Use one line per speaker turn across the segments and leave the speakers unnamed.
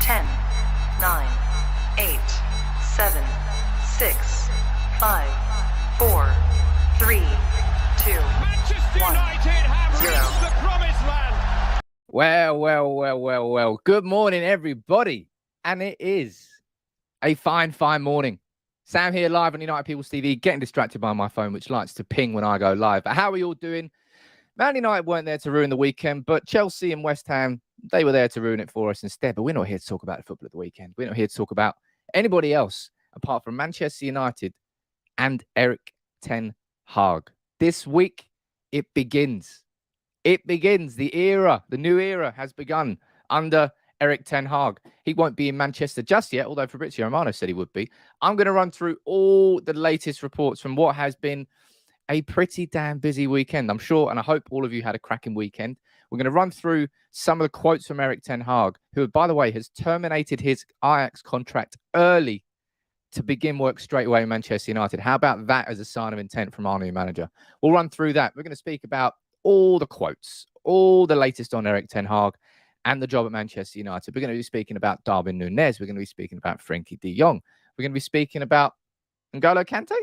10, 9, 8, 7, 6, 5, 4, 3, 2,
Manchester
1,
United have
0.
reached the promised land.
Well. Good morning, everybody. And it is a fine morning. Sam here live on United People's TV, getting distracted by my phone, which likes to ping when I go live. But how are you all doing? Man United weren't there to ruin the weekend, but Chelsea and West Ham, they were there to ruin it for us instead. But we're not here to talk about the football of the weekend. We're not here to talk about anybody else apart from Manchester United and Erik Ten Hag. This week, it begins. It begins. The new era has begun under Erik Ten Hag. He won't be in Manchester just yet, although Fabrizio Romano said he would be. I'm going to run through all the latest reports from what has been a pretty damn busy weekend, I'm sure, and I hope all of you had a cracking weekend. We're going to run through some of the quotes from Erik Ten Hag, who, by the way, has terminated his Ajax contract early to begin work straight away in Manchester United. How about that as a sign of intent from our new manager? We'll run through that. We're going to speak about all the quotes, all the latest on Erik Ten Hag and the job at Manchester United. We're going to be speaking about Darwin Núñez. We're going to be speaking about Frenkie de Jong. We're going to be speaking about N'Golo Kante.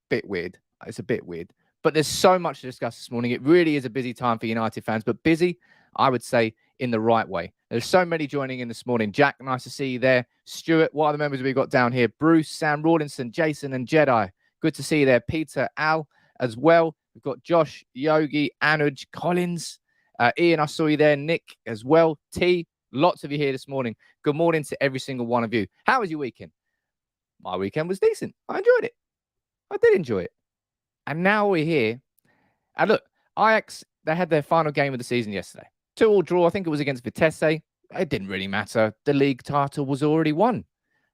Bit weird. It's a bit weird. But there's so much to discuss this morning. It really is a busy time for United fans, but busy, I would say, in the right way. There's so many joining in this morning. Jack, nice to see you there. Stuart, what are the members we've got down here? Bruce, Sam Rawlinson, Jason, and Jedi. Good to see you there. Peter, Al, as well. We've got Josh, Yogi, Anuj, Collins, Ian, I saw you there. Nick as well. T, lots of you here this morning. Good morning to every single one of you. How was your weekend? My weekend was decent. I enjoyed it. I did enjoy it. And now we're here. And look, Ajax, they had their final game of the season yesterday. 2-2 draw. I think it was against Vitesse. It didn't really matter. The league title was already won.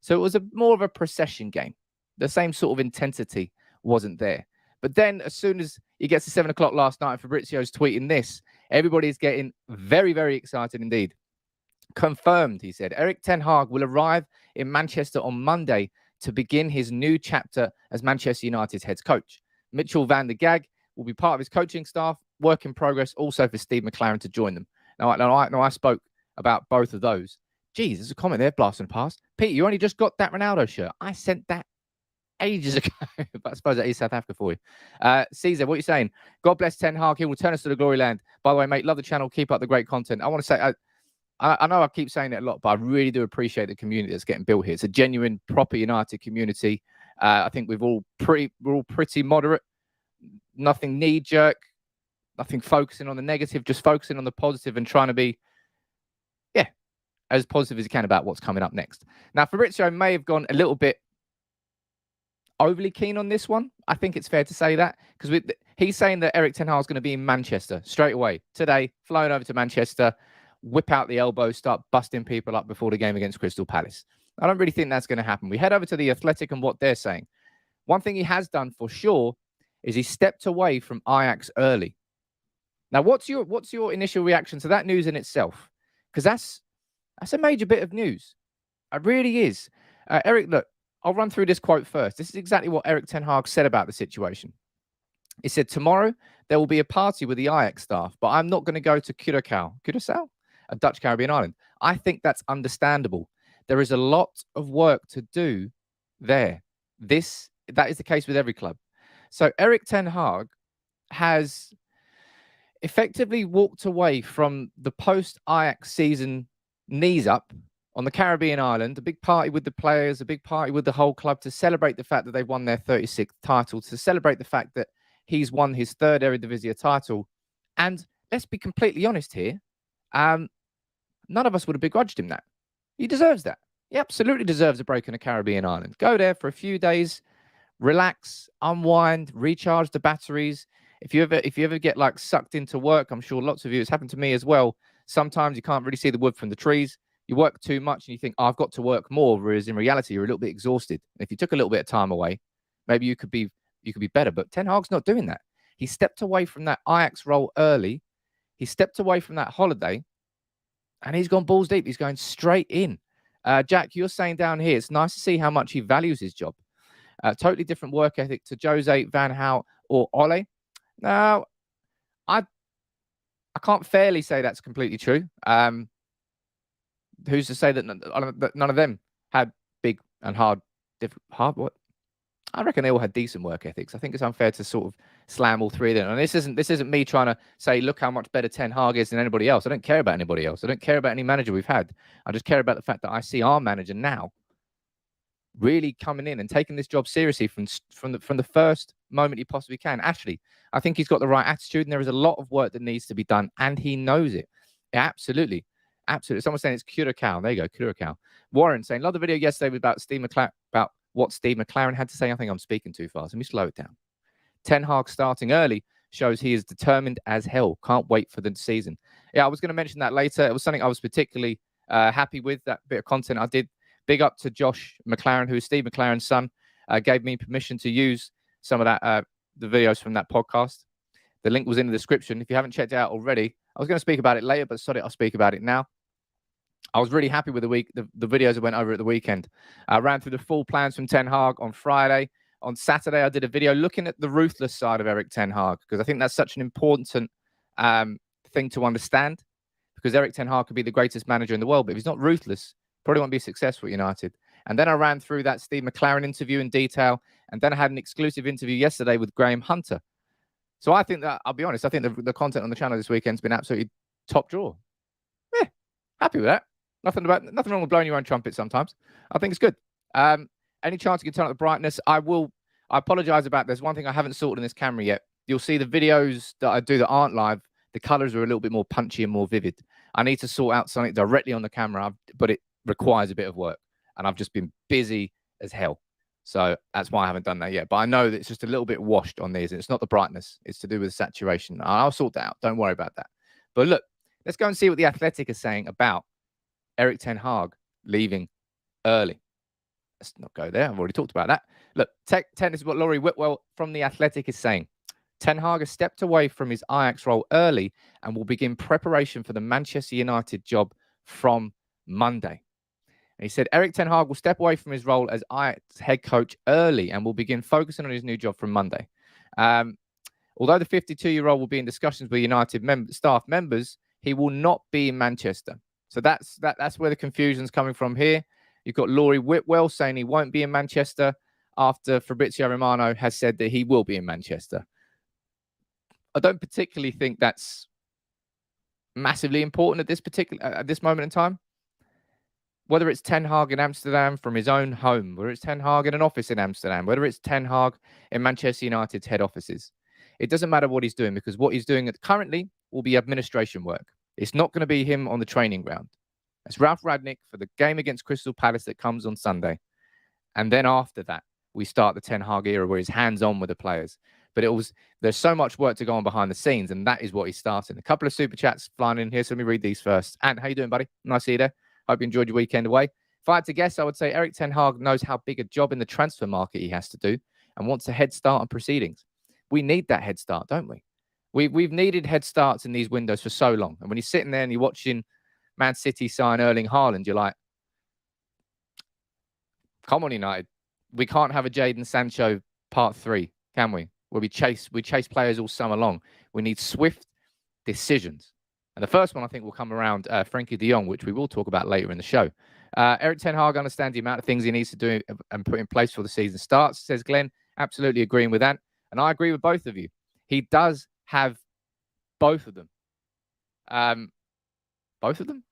So it was more of a procession game. The same sort of intensity wasn't there. But then as soon as it gets to 7 o'clock last night, Fabrizio's tweeting this, everybody's getting very, very excited indeed. Confirmed, he said, Erik Ten Hag will arrive in Manchester on Monday to begin his new chapter as Manchester United's head coach. Mitchell van der Gag will be part of his coaching staff, work in progress also for Steve McLaren to join them. Now I spoke about both of those. Geez, there's a comment there blasting past. Pete, you only just got that Ronaldo shirt. I sent that ages ago, but I suppose that is South Africa for you. Caesar, what are you saying? God bless Ten Hag. He will turn us to the glory land. By the way, mate, love the channel. Keep up the great content. I want to say, I know I keep saying it a lot, but I really do appreciate the community that's getting built here. It's a genuine, proper United community. I think we're all pretty moderate. Nothing knee-jerk. Nothing focusing on the negative. Just focusing on the positive and trying to be, as positive as you can about what's coming up next. Now, Fabrizio may have gone a little bit overly keen on this one. I think it's fair to say that because he's saying that Erik Ten Hag is going to be in Manchester straight away today, flying over to Manchester, whip out the elbow, start busting people up before the game against Crystal Palace. I don't really think that's going to happen. We head over to the Athletic and what they're saying. One thing he has done for sure is he stepped away from Ajax early. Now, what's your initial reaction to that news in itself? Because that's a major bit of news. It really is. Erik, look, I'll run through this quote first. This is exactly what Erik Ten Hag said about the situation. He said, tomorrow there will be a party with the Ajax staff, but I'm not going to go to Curaçao, a Dutch Caribbean island. I think that's understandable. There is a lot of work to do there. That is the case with every club. So Erik Ten Hag has effectively walked away from the post-Ajax season knees up on the Caribbean island, a big party with the players, a big party with the whole club to celebrate the fact that they've won their 36th title, to celebrate the fact that he's won his third Eredivisie title. And let's be completely honest here, none of us would have begrudged him that. He deserves that. He absolutely deserves a break on a Caribbean island. Go there for a few days, relax, unwind, recharge the batteries. If you ever get like sucked into work, I'm sure lots of you, it's happened to me as well. Sometimes you can't really see the wood from the trees. You work too much and you think, oh, I've got to work more, whereas in reality, you're a little bit exhausted. And if you took a little bit of time away, maybe you could be better. But Ten Hag's not doing that. He stepped away from that Ajax role early. He stepped away from that holiday, and he's gone balls deep. He's going straight in. Jack, you're saying down here, it's nice to see how much he values his job. Totally different work ethic to Jose, Van Gaal, or Ole. Now, I can't fairly say that's completely true. who's to say that none of them had big and hard what? I reckon they all had decent work ethics. I think it's unfair to sort of slam all three of them. And this isn't me trying to say, look how much better Ten Hag is than anybody else. I don't care about anybody else. I don't care about any manager we've had. I just care about the fact that I see our manager now really coming in and taking this job seriously from the first moment he possibly can. Actually, I think he's got the right attitude, and there is a lot of work that needs to be done, and he knows it. Absolutely. Absolutely. Someone's saying it's Curacao. There you go, Curacao. Warren saying, love the video yesterday about what Steve McLaren had to say. I think I'm speaking too fast. Let me slow it down. Ten Hag starting early shows he is determined as hell. Can't wait for the season. Yeah, I was going to mention that later. It was something I was particularly happy with, that bit of content I did. Big up to Josh McLaren, who is Steve McLaren's son, gave me permission to use some of that, the videos from that podcast. The link was in the description. If you haven't checked it out already, I was going to speak about it later, but sorry, I'll speak about it now. I was really happy with the videos that went over at the weekend. I ran through the full plans from Ten Hag on Friday. On Saturday, I did a video looking at the ruthless side of Erik Ten Hag, because I think that's such an important thing to understand, because Erik Ten Hag could be the greatest manager in the world, but if he's not ruthless, probably won't be successful at United. And then I ran through that Steve McLaren interview in detail, and then I had an exclusive interview yesterday with Graham Hunter. So I think that, I'll be honest, I think the content on the channel this weekend's been absolutely top drawer. Yeah, happy with that. Nothing wrong with blowing your own trumpet sometimes. I think it's good. Any chance you can turn up the brightness? I apologize about this. One thing I haven't sorted in this camera yet. You'll see the videos that I do that aren't live. The colors are a little bit more punchy and more vivid. I need to sort out something directly on the camera, but it requires a bit of work. And I've just been busy as hell. So that's why I haven't done that yet. But I know that it's just a little bit washed on these. It's not the brightness. It's to do with saturation. I'll sort that out. Don't worry about that. But look, let's go and see what The Athletic is saying about Erik Ten Hag leaving early. Let's not go there. I've already talked about that. Look, this is what Laurie Whitwell from The Athletic is saying. Ten Hag has stepped away from his Ajax role early and will begin preparation for the Manchester United job from Monday. And he said Erik Ten Hag will step away from his role as Ajax head coach early and will begin focusing on his new job from Monday. Although the 52-year-old will be in discussions with United staff members, he will not be in Manchester. So that's where the confusion's coming from here. You've got Laurie Whitwell saying he won't be in Manchester after Fabrizio Romano has said that he will be in Manchester. I don't particularly think that's massively important at this moment in time. Whether it's Ten Hag in Amsterdam from his own home, whether it's Ten Hag in an office in Amsterdam, whether it's Ten Hag in Manchester United's head offices, it doesn't matter what he's doing, because what he's doing currently will be administration work. It's not going to be him on the training ground. It's Ralph Rangnick for the game against Crystal Palace that comes on Sunday. And then after that, we start the Ten Hag era where he's hands-on with the players. But there's so much work to go on behind the scenes, and that is what he's starting. A couple of super chats flying in here, so let me read these first. Ant, how you doing, buddy? Nice to see you there. Hope you enjoyed your weekend away. If I had to guess, I would say Erik Ten Hag knows how big a job in the transfer market he has to do and wants a head start on proceedings. We need that head start, don't we? We've needed head starts in these windows for so long. And when you're sitting there and you're watching Man City sign Erling Haaland, you're like, come on, United. We can't have a Jadon Sancho part 3, can we? Where we chase players all summer long. We need swift decisions. And the first one, I think, will come around Frankie de Jong, which we will talk about later in the show. Erik Ten Hag understands the amount of things he needs to do and put in place for the season starts, says Glenn. Absolutely agreeing with that. And I agree with both of you. He does have both of them. Both of them?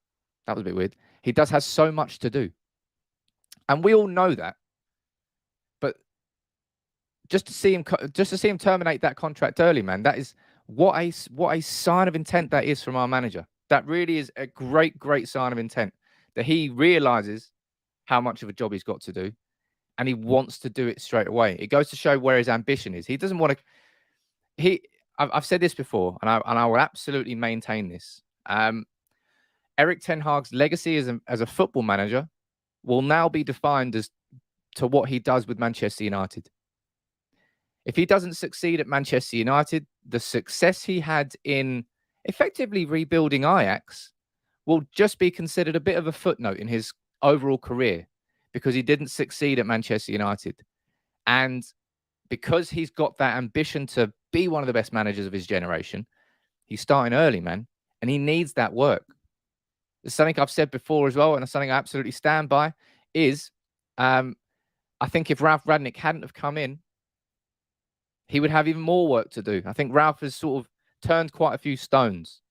That was a bit weird. He does have so much to do. And we all know that. But just to see him terminate that contract early, man, that is what a sign of intent that is from our manager. That really is a great, great sign of intent, that he realizes how much of a job he's got to do and he wants to do it straight away. It goes to show where his ambition is. He doesn't want to. I've said this before, and I will absolutely maintain this. Erik Ten Hag's legacy as a football manager will now be defined as to what he does with Manchester United. If he doesn't succeed at Manchester United, the success he had in effectively rebuilding Ajax will just be considered a bit of a footnote in his overall career, because he didn't succeed at Manchester United. And because he's got that ambition to be one of the best managers of his generation, he's starting early, man. And he needs that work. something I've said before as well, and it's something I absolutely stand by, is I think if Ralph Rangnick hadn't have come in, he would have even more work to do. I think Ralph has sort of turned quite a few stones,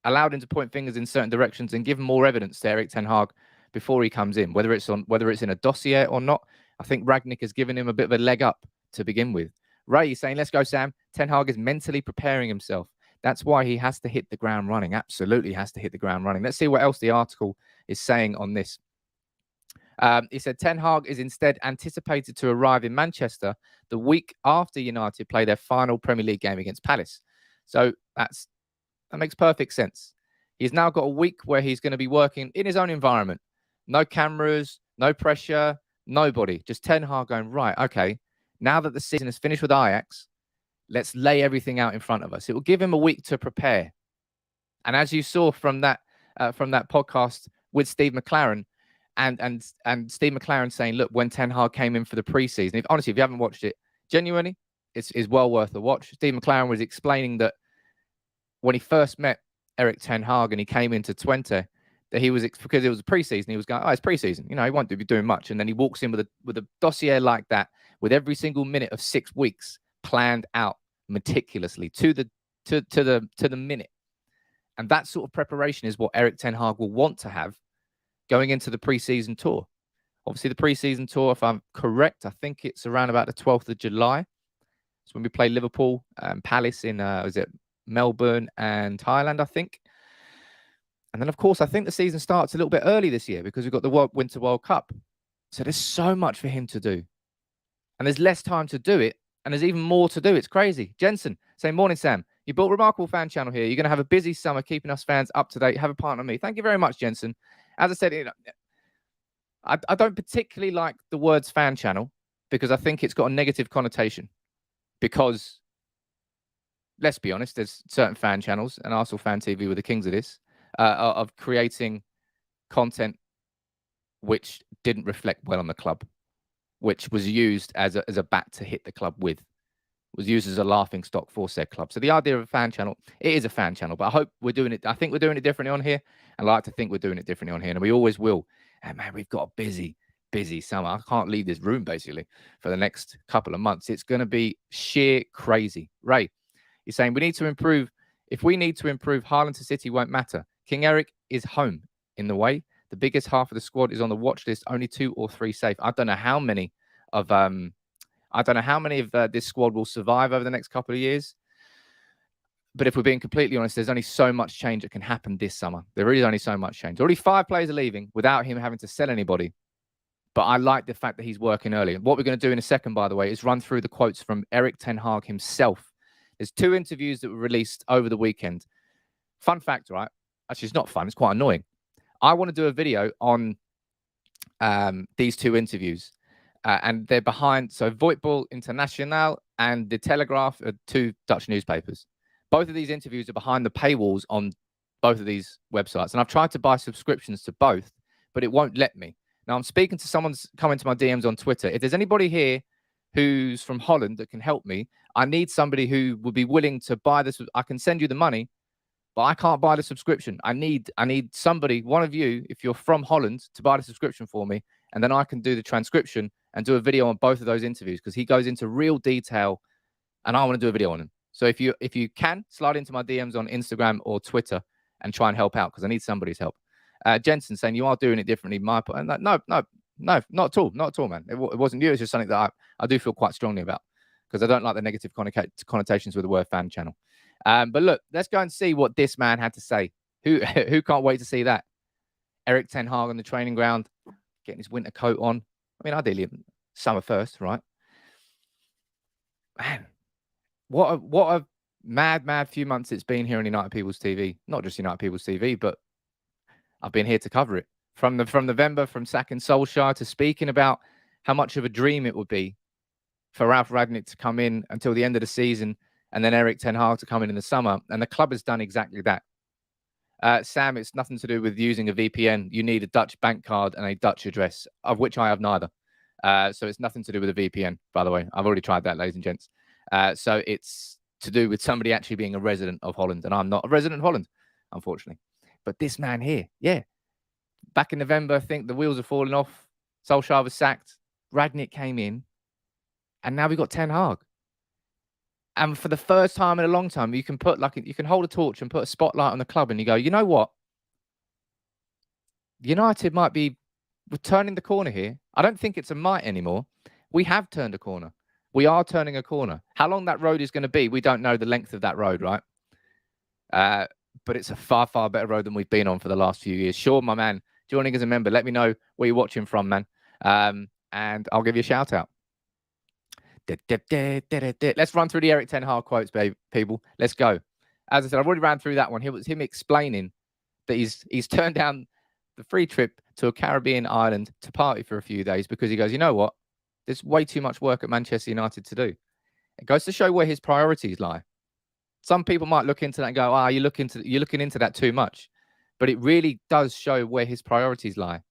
allowed him to point fingers in certain directions and given more evidence to Erik Ten Hag before he comes in, whether it's in a dossier or not. I think Rangnick has given him a bit of a leg up to begin with. Ray is saying, let's go, Sam. Ten Hag is mentally preparing himself. That's why he has to hit the ground running. Absolutely has to hit the ground running. Let's see what else the article is saying on this. He said Ten Hag is instead anticipated to arrive in Manchester the week after United play their final Premier League game against Palace. So that makes perfect sense. He's now got a week where he's going to be working in his own environment. No cameras, no pressure, nobody. Just Ten Hag going, right, okay, now that the season is finished with Ajax, let's lay everything out in front of us. It will give him a week to prepare. And as you saw from that podcast with Steve McLaren, and Steve McLaren saying, look, when Ten Hag came in for the preseason, honestly, if you haven't watched it, genuinely, it's well worth a watch. Steve McLaren was explaining that when he first met Erik Ten Hag and he came into Twente, that he was, because it was a preseason, he was going, oh, it's preseason, he won't be doing much. And then he walks in with a dossier like that, with every single minute of 6 weeks planned out meticulously to the minute. And that sort of preparation is what Erik Ten Hag will want to have going into the preseason tour. Obviously, the preseason tour, if I'm correct, I think it's around about the 12th of July. It's when we play Liverpool and Palace in, is it Melbourne and Thailand, I think. And then, of course, I think the season starts a little bit early this year because we've got the Winter World Cup. So there's so much for him to do. And there's less time to do it. And there's even more to do. It's crazy. Jensen saying, morning, Sam. You built a remarkable fan channel here. You're going to have a busy summer keeping us fans up to date. Have a partner on me. Thank you very much, Jensen. As I said, I don't particularly like the words fan channel because I think it's got a negative connotation. Because, let's be honest, there's certain fan channels, and Arsenal Fan TV were the kings of this, of creating content which didn't reflect well on the club, which was used as a bat to hit the club with, was used as a laughing stock for said club. So the idea of a fan channel, it is a fan channel, but I hope we're doing it. I think we're doing it differently on here. I like to think we're doing it differently on here, and we always will. And man, we've got a busy summer. I can't leave this room basically for the next couple of months. It's going to be sheer crazy. Ray, you're saying we need to improve. If we need to improve, Haaland to City won't matter. King Erik is home in the way. The biggest half of the squad is on the watch list. Only 2 or 3 safe. I don't know how many of this squad will survive over the next couple of years. But if we're being completely honest, there's only so much change that can happen this summer. There is only so much change. Already 5 players are leaving without him having to sell anybody. But I like the fact that he's working early. And what we're going to do in a second, by the way, is run through the quotes from Erik Ten Hag himself. There's 2 interviews that were released over the weekend. Fun fact, right? Actually, it's not fun. It's quite annoying. I want to do a video on these 2 interviews. And they're behind, so Voetbal International and The Telegraph are 2 Dutch newspapers. Both of these interviews are behind the paywalls on both of these websites. And I've tried to buy subscriptions to both, but it won't let me. Now, I'm speaking to someone's coming to my DMs on Twitter. If there's anybody here who's from Holland that can help me, I need somebody who would be willing to buy this. I can send you the money, but I can't buy the subscription. I need somebody, one of you, if you're from Holland, to buy the subscription for me. And then I can do the transcription and do a video on both of those interviews because he goes into real detail and I want to do a video on him. So if you can, slide into my DMs on Instagram or Twitter and try and help out because I need somebody's help. Jensen saying you are doing it differently. No, not at all. Not at all, man. It wasn't you. It's just something that I do feel quite strongly about because I don't like the negative connotations with the word fan channel. But look, let's go and see what this man had to say. Who can't wait to see that? Erik Ten Hag on the training ground, getting his winter coat on. I mean, ideally, summer first, right? Man, what a mad few months it's been here on United People's TV. Not just United People's TV, but I've been here to cover it. From November, from sacking Solskjaer to speaking about how much of a dream it would be for Ralph Rangnick to come in until the end of the season and then Erik Ten Hag to come in the summer. And the club has done exactly that. Sam, it's nothing to do with using a VPN. You need a Dutch bank card and a Dutch address, of which I have neither. So it's nothing to do with a VPN, by the way. I've already tried that, ladies and gents. So it's to do with somebody actually being a resident of Holland. And I'm not a resident of Holland, unfortunately. But this man here, back in November, I think the wheels are falling off. Solskjaer was sacked. Ragnick came in. And now we've got Ten Hag. And for the first time in a long time, you can hold a torch and put a spotlight on the club and you go, you know what? United might be turning the corner here. I don't think it's a might anymore. We have turned a corner. We are turning a corner. How long that road is going to be, we don't know the length of that road, right? But it's a far, far better road than we've been on for the last few years. Sean, my man, joining as a member, let me know where you're watching from, man. And I'll give you a shout out. Let's run through the Erik Ten Hag quotes, people. Let's go. As I said, I've already ran through that one. It was him explaining that he's turned down the free trip to a Caribbean island to party for a few days because he goes, you know what? There's way too much work at Manchester United to do. It goes to show where his priorities lie. Some people might look into that and go, you're looking into that too much. But it really does show where his priorities lie.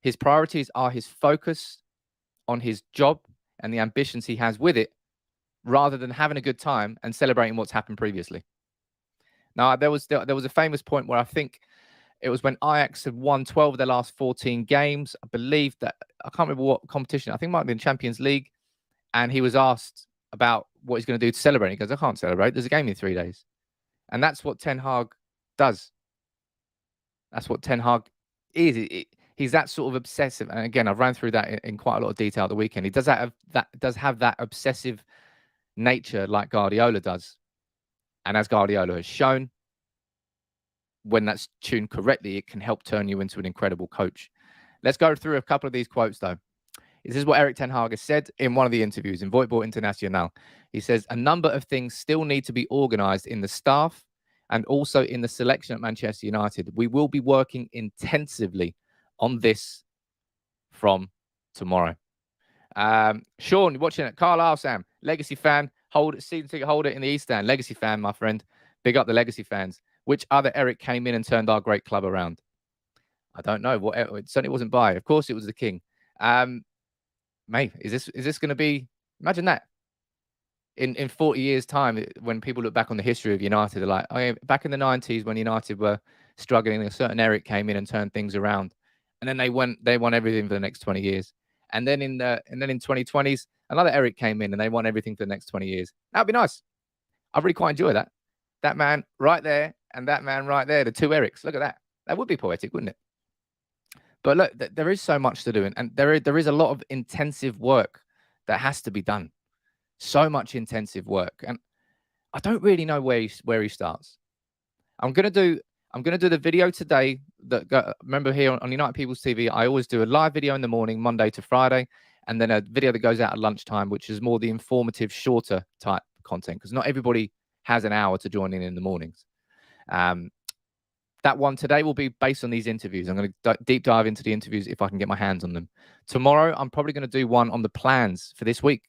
His priorities are his focus on his job and the ambitions he has with it, rather than having a good time and celebrating what's happened previously. Now, there was a famous point where I think it was when Ajax had won 12 of their last 14 games. I believe that, I can't remember what competition, I think it might have been Champions League. And he was asked about what he's going to do to celebrate. He goes, I can't celebrate. There's a game in 3 days. And that's what Ten Hag does. That's what Ten Hag is. He's that sort of obsessive. And again, I've ran through that in quite a lot of detail at the weekend. He does have that obsessive nature like Guardiola does. And as Guardiola has shown, when that's tuned correctly, it can help turn you into an incredible coach. Let's go through a couple of these quotes, though. This is what Erik Ten Hag has said in one of the interviews in Voetbal International. He says, a number of things still need to be organised in the staff and also in the selection at Manchester United. We will be working intensively on this from tomorrow. Sean, you're watching it. Carlisle Sam, Legacy fan, season ticket holder in the East Stand. Legacy fan, my friend. Big up the Legacy fans. Which other Erik came in and turned our great club around? I don't know. It certainly wasn't by. Of course, it was the king. Mate, is this going to be? Imagine that. In 40 years' time, when people look back on the history of United, they're like, oh yeah, back in the 90s when United were struggling, a certain Erik came in and turned things around, and then they won everything for the next 20 years. And then in 2020s, another Erik came in and they won everything for the next 20 years. That'd be nice. I really quite enjoy that. That man right there and that man right there, the two Eriks. Look at that. That would be poetic, wouldn't it? But look, there is so much to do, and there is a lot of intensive work that has to be done. So much intensive work, and I don't really know where he starts. I'm gonna do the video today. Remember here on United People's TV, I always do a live video in the morning, Monday to Friday, and then a video that goes out at lunchtime, which is more the informative, shorter type content, because not everybody has an hour to join in the mornings. That one today will be based on these interviews. I'm going to deep dive into the interviews if I can get my hands on them. Tomorrow, I'm probably going to do one on the plans for this week.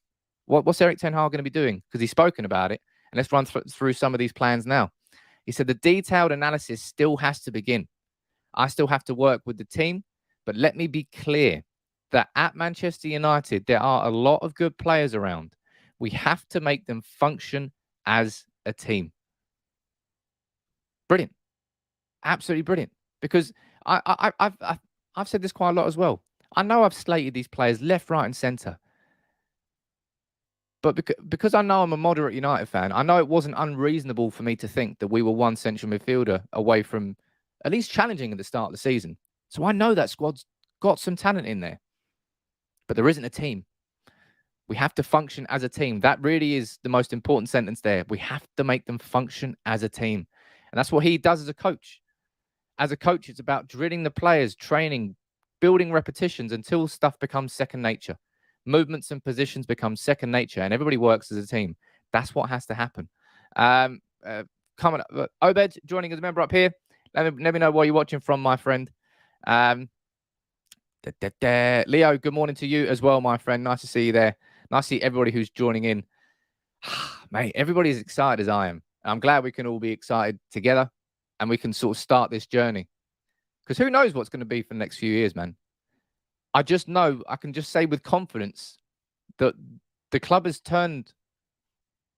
What's Erik Ten Hag going to be doing? Because he's spoken about it. And let's run through some of these plans now. He said the detailed analysis still has to begin. I still have to work with the team. But let me be clear that at Manchester United, there are a lot of good players around. We have to make them function as a team. Brilliant. Absolutely brilliant. Because I've said this quite a lot as well. I know I've slated these players left, right, and centre. But because I know I'm a moderate United fan, I know it wasn't unreasonable for me to think that we were one central midfielder away from at least challenging at the start of the season. So I know that squad's got some talent in there. But there isn't a team. We have to function as a team. That really is the most important sentence there. We have to make them function as a team. And that's what he does as a coach. As a coach, it's about drilling the players, training, building repetitions until stuff becomes second nature. Movements and positions become second nature, and everybody works as a team. That's what has to happen. Coming up, Obed joining as a member up here. Let me know where you're watching from, my friend. Leo, good morning to you as well, my friend. Nice to see you there. Nice to see everybody who's joining in. Mate, everybody's excited as I am. I'm glad we can all be excited together and we can sort of start this journey. Because who knows what's going to be for the next few years, man. I just know, I can just say with confidence that the club has turned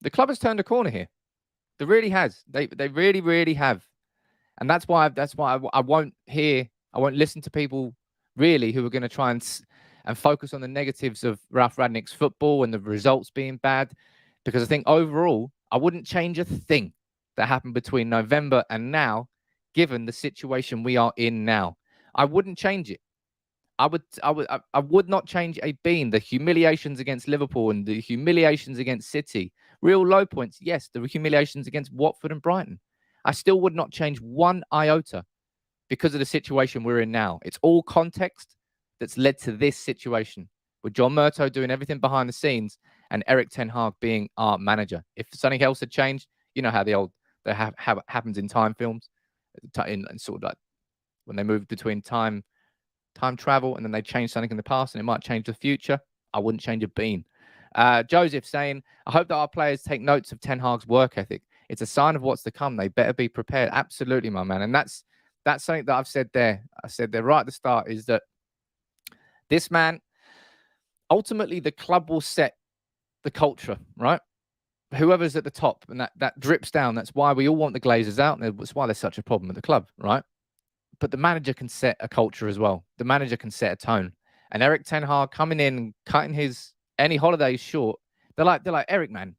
a corner here. They really has. They really, really have. And that's why I won't listen to people really who are going to try and focus on the negatives of Ralph Rangnick's football and the results being bad, because I think overall I wouldn't change a thing that happened between November and now, given the situation we are in now. I wouldn't change it. I would not change a bean. The humiliations against Liverpool and the humiliations against City, real low points. Yes, the humiliations against Watford and Brighton. I still would not change one iota because of the situation we're in now. It's all context that's led to this situation, with John Murtough doing everything behind the scenes and Erik Ten Hag being our manager. If something else had changed, you know how happens in time films, in sort of like when they move between time travel and then they change something in the past and it might change the future. I wouldn't change a bean. Joseph saying, I hope that our players take notes of Ten Hag's work ethic. It's a sign of what's to come. They better be prepared. Absolutely, my man. And that's something that I've said there. I said there right at the start, is that this man, ultimately the club will set the culture, right? Whoever's at the top, and that drips down. That's why we all want the Glazers out. And that's why there's such a problem at the club, right? But the manager can set a culture as well. The manager can set a tone. And Erik Ten Hag coming in and cutting any holidays short, they're like, Erik, man,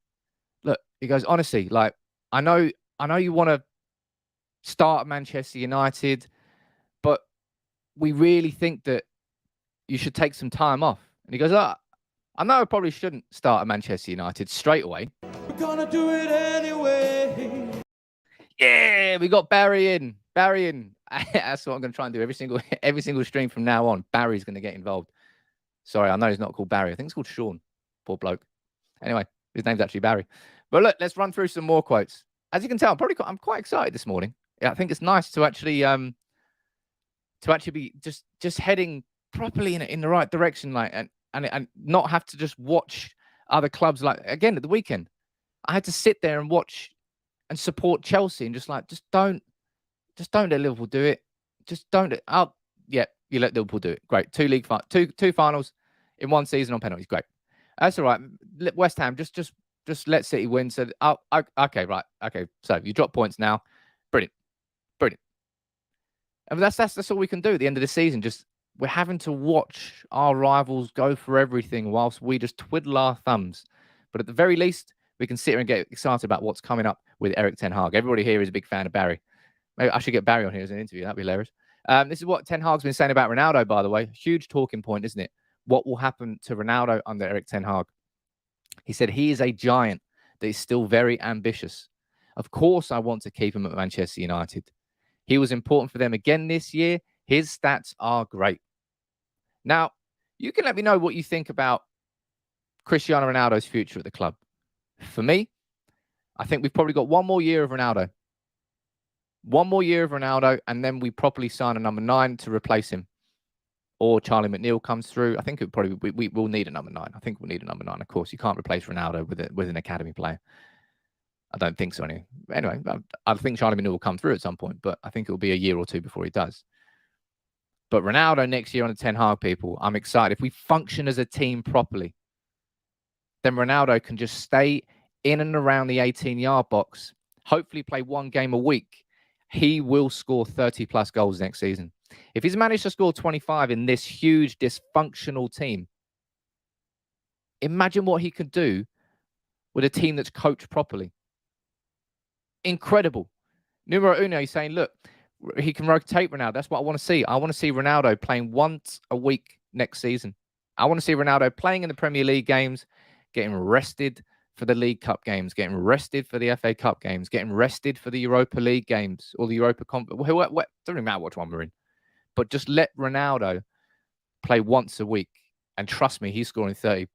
look, he goes, honestly, like, I know you want to start at Manchester United, but we really think that you should take some time off. And he goes, I know I probably shouldn't start at Manchester United straight away. We're gonna do it anyway. Yeah, we got Barry in. That's what I'm going to try and do every single stream from now on. Barry's going to get involved. Sorry, I know he's not called Barry. I think it's called Sean. Poor bloke. Anyway, his name's actually Barry. But look, let's run through some more quotes. As you can tell, I'm quite excited this morning. Yeah, I think it's nice to actually be just heading properly in the right direction, like and not have to just watch other clubs. Like again at the weekend, I had to sit there and watch and support Chelsea and just don't let Liverpool do it. Just don't. Yeah, you let Liverpool do it. Great. Two finals in one season on penalties. Great. That's all right. West Ham just let City win. So okay, right. Okay. So you drop points now. Brilliant. And that's all we can do at the end of the season. Just we're having to watch our rivals go for everything whilst we just twiddle our thumbs. But at the very least, we can sit here and get excited about what's coming up with Erik Ten Hag. Everybody here is a big fan of Barry. Maybe I should get Barry on here as an interview. That'd be hilarious. This is what Ten Hag's been saying about Ronaldo, by the way. Huge talking point, isn't it? What will happen to Ronaldo under Erik Ten Hag? He said he is a giant that is still very ambitious. Of course, I want to keep him at Manchester United. He was important for them again this year. His stats are great. Now, you can let me know what you think about Cristiano Ronaldo's future at the club. For me, I think we've probably got one more year of Ronaldo. And then we properly sign a number 9 to replace him. Or Charlie McNeil comes through. I think we will need a number 9. I think we'll need a number 9. Of course, you can't replace Ronaldo with an academy player. I don't think so. Anyway, I think Charlie McNeil will come through at some point, but I think it will be a year or two before he does. But Ronaldo next year on the Ten Hag, people, I'm excited. If we function as a team properly, then Ronaldo can just stay in and around the 18-yard box, hopefully play one game a week. He will score 30-plus goals next season. If he's managed to score 25 in this huge, dysfunctional team, imagine what he could do with a team that's coached properly. Incredible. Numero uno, he's saying, look, he can rotate Ronaldo. That's what I want to see. I want to see Ronaldo playing once a week next season. I want to see Ronaldo playing in the Premier League games, getting rested for the League Cup games, getting rested for the FA Cup games, getting rested for the Europa League games or the Europa Conference. Doesn't really matter which one we're in. But just let Ronaldo play once a week. And trust me, he's scoring 30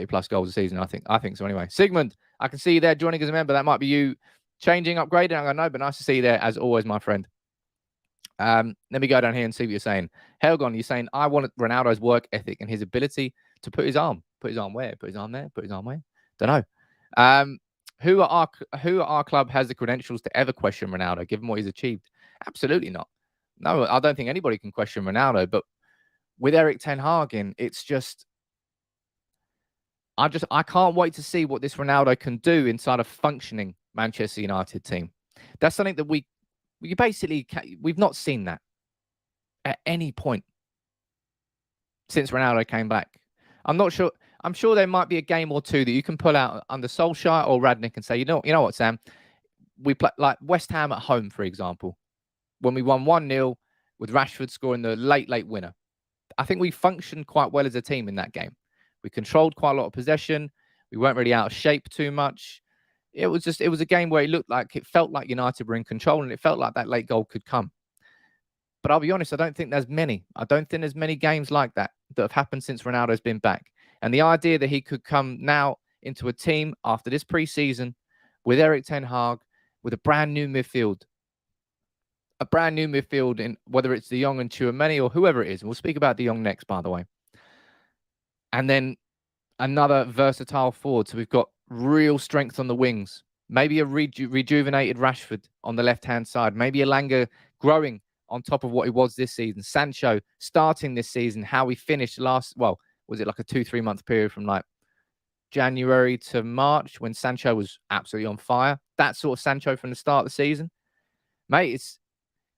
plus goals a season. I think so anyway. Sigmund, I can see you there joining as a member. That might be you changing, upgrading. I don't know, but nice to see you there as always, my friend. Let me go down here and see what you're saying. Helgon, you're saying, I want Ronaldo's work ethic and his ability to put his arm where? Put his arm there? Put his arm where? Don't know. Who at our club has the credentials to ever question Ronaldo, given what he's achieved? Absolutely not. No, I don't think anybody can question Ronaldo. But with Erik Ten Hag in, it's just, I can't wait to see what this Ronaldo can do inside a functioning Manchester United team. That's something that we we've not seen that at any point since Ronaldo came back. I'm not sure. I'm sure there might be a game or two that you can pull out under Solskjaer or Radnick and say, you know what, Sam, we play like West Ham at home, for example, when we won 1-0 with Rashford scoring the late winner. I think we functioned quite well as a team in that game. We controlled quite a lot of possession. We weren't really out of shape too much. It was a game where it felt like United were in control, and it felt like that late goal could come. But I'll be honest, I don't think there's many. I don't think there's many games like that have happened since Ronaldo's been back. And the idea that he could come now into a team after this pre-season with Erik Ten Hag, with a brand new midfield, in whether it's De Jong and Tchouaméni or whoever it is. And we'll speak about De Jong next, by the way. And then another versatile forward. So we've got real strength on the wings. Maybe a rejuvenated Rashford on the left-hand side. Maybe Elanga growing on top of what he was this season. Sancho starting this season, how he finished was it like a 2-3 month period from like January to March when Sancho was absolutely on fire? That sort of Sancho from the start of the season. Mate,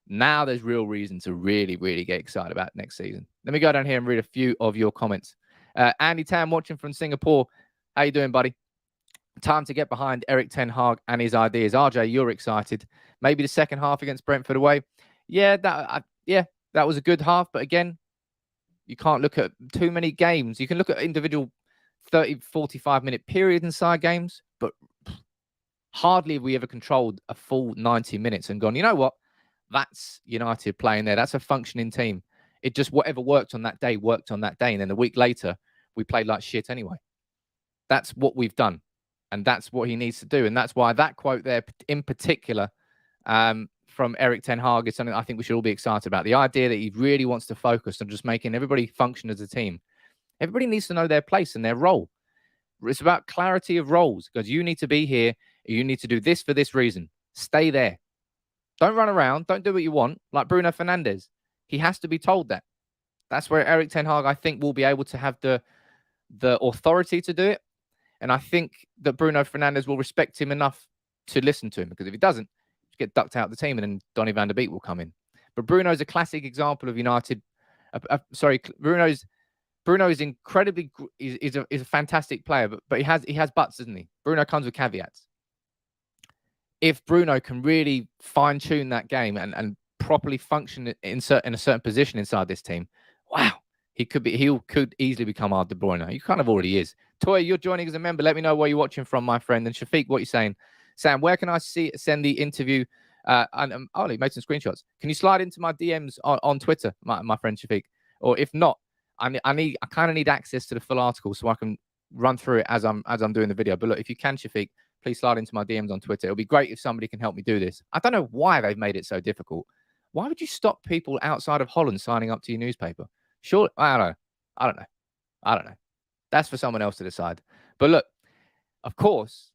now there's real reason to really, really get excited about next season. Let me go down here and read a few of your comments. Andy Tam watching from Singapore. How you doing, buddy? Time to get behind Erik Ten Hag and his ideas. RJ, you're excited. Maybe the second half against Brentford away. Yeah, that was a good half. But again, you can't look at too many games. You can look at individual 30, 45-minute periods inside games, but hardly have we ever controlled a full 90 minutes and gone, you know what? That's United playing there. That's a functioning team. It just, whatever worked on that day. And then a week later, we played like shit anyway. That's what we've done. And that's what he needs to do. And that's why that quote there in particular from Erik Ten Hag is something I think we should all be excited about. The idea that he really wants to focus on just making everybody function as a team. Everybody needs to know their place and their role. It's about clarity of roles, because you need to be here. You need to do this for this reason. Stay there. Don't run around. Don't do what you want. Like Bruno Fernandes. He has to be told that. That's where Erik Ten Hag, I think, will be able to have the authority to do it. And I think that Bruno Fernandes will respect him enough to listen to him, because if he doesn't, he'll get ducked out of the team and then Donny van der Beek will come in. But Bruno's a classic example of United. Bruno is incredibly, is a fantastic player, but he has buts, doesn't he? Bruno comes with caveats. If Bruno can really fine tune that game and properly function in a certain position inside this team, wow, he could easily become our De Bruyne. He kind of already is. Toy, you're joining as a member. Let me know where you're watching from, my friend. And Shafiq, what you saying? Sam, where can I send the interview? He made some screenshots. Can you slide into my DMs on Twitter, my friend Shafiq? Or if not, I kind of need access to the full article so I can run through it as I'm doing the video. But look, if you can, Shafiq, please slide into my DMs on Twitter. It'll be great if somebody can help me do this. I don't know why they've made it so difficult. Why would you stop people outside of Holland signing up to your newspaper? Sure, I don't know. That's for someone else to decide. But look, of course,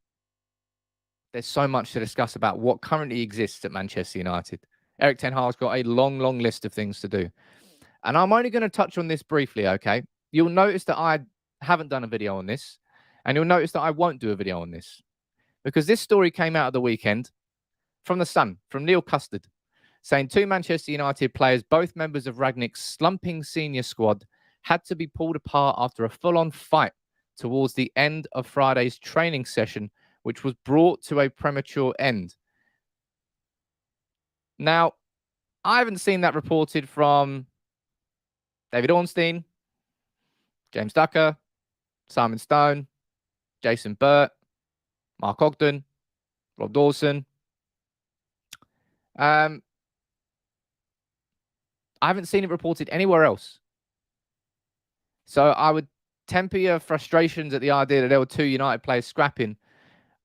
there's so much to discuss about what currently exists at Manchester United. Erik Ten Hag's got a long list of things to do. And I'm only going to touch on this briefly, okay? You'll notice that I haven't done a video on this. And you'll notice that I won't do a video on this. Because this story came out of the weekend from The Sun, from Neil Custard, saying 2 Manchester United players, both members of Rangnick's slumping senior squad, had to be pulled apart after a full-on fight towards the end of Friday's training session, which was brought to a premature end. Now, I haven't seen that reported from David Ornstein, James Ducker, Simon Stone, Jason Burt, Mark Ogden, Rob Dawson. I haven't seen it reported anywhere else. So I would temper your frustrations at the idea that there were 2 United players scrapping.